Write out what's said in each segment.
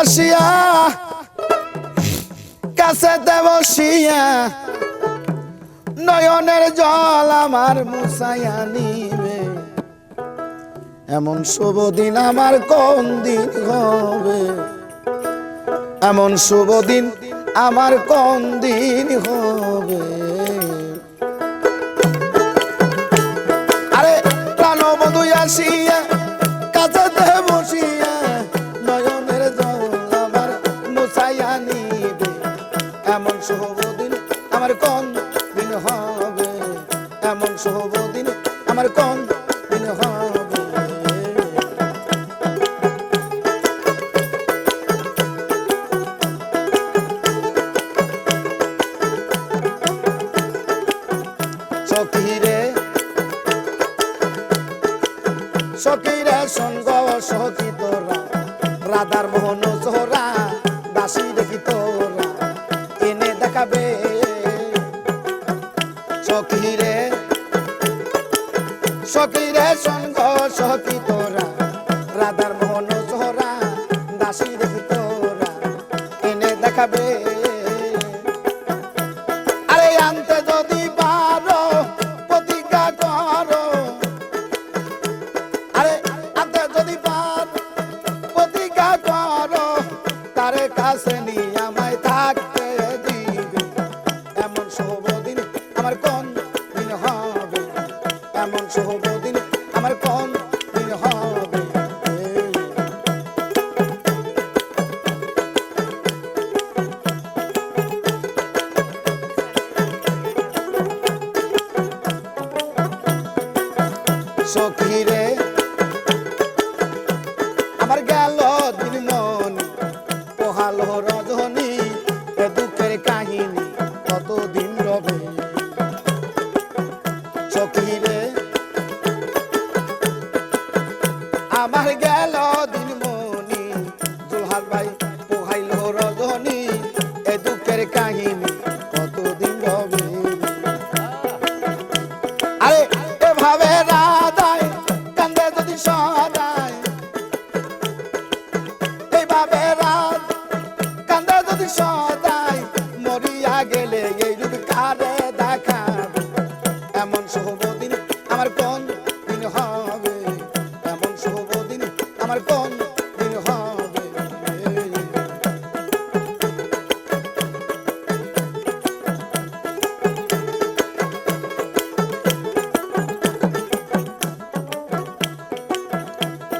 আসিয়া কাছেতে বসিয়া নয়নের জল আমার মুছাইয়া নিবে এমন শুভ দিন আমার কোন দিন হবে এমন শুভ দিন আমার কোন দিন হবে আরে প্রাণবধূ আসিয়া কাছেতে বসিয়া নয়নের জল আমার মুছাইয়া নিবে এমন শুভ দিন আমার কোন দিন হবে এমন শুভ দিন আমার কোন দিন হবে সখীরে সঙ্গ সখী তোরা রাধার মোহন সোহরা দাসী দেখি তোরা এনে দেখাবে সখীরে সখীরে সঙ্গ সখী তোরা রাধার মোহন সোহরা দাসী দেখি তোরা এনে দেখাবে আরে আনতে যদি পারো প্রতিজ্ঞা করো আরে আনতে যদি পারো প্রতিজ্ঞা করো তারে কাছে নিয়ে আমায় থাকতে দিবে এমন শুভ দিন আমার কোন দিন হবে এমন শুভ দিন আমার কোন দিন হবে সখীরে আমার গেল দিন মন পোহালো রজনী এ দুঃখের কাহিনী কতদিন রবে সখীরে আমার গেল দিন মনি জোহার ভাই পোহাইলো রজনী এ দুঃখের কাহিনী কতদিন রবে আরে এভাবে রাধায় কান্দে যদি সদায় এইভাবে রাত কান্দে যদি সদায় মরিয়া গেলে এই রূপ কারে দেখাবে এমন শুভ দিন আমার কোন দিন হবে এমন শুভ দিন আমার কোন দিন হবে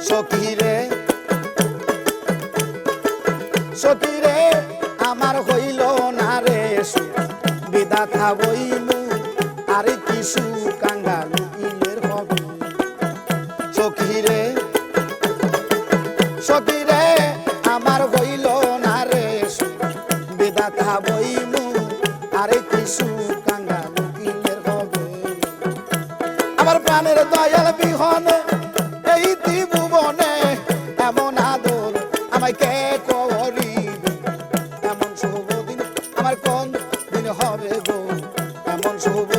সখীরে সখীরে আমার হইল না রে বিধাতা বইলু আরে কিছু কাঙ্গাল ইলের হবে সখীরে সখীরে আমার হইল না রে বিধাতা বইলু আরে কিছু কাঙ্গাল ইলের হবে আমার প্রাণের দয়াল বিহনে এই ত্রিভুবনে এমন আদর আমায় কে করিবে এমন শুভ দিন আমার কোন দিন হবে গো এমন শুভ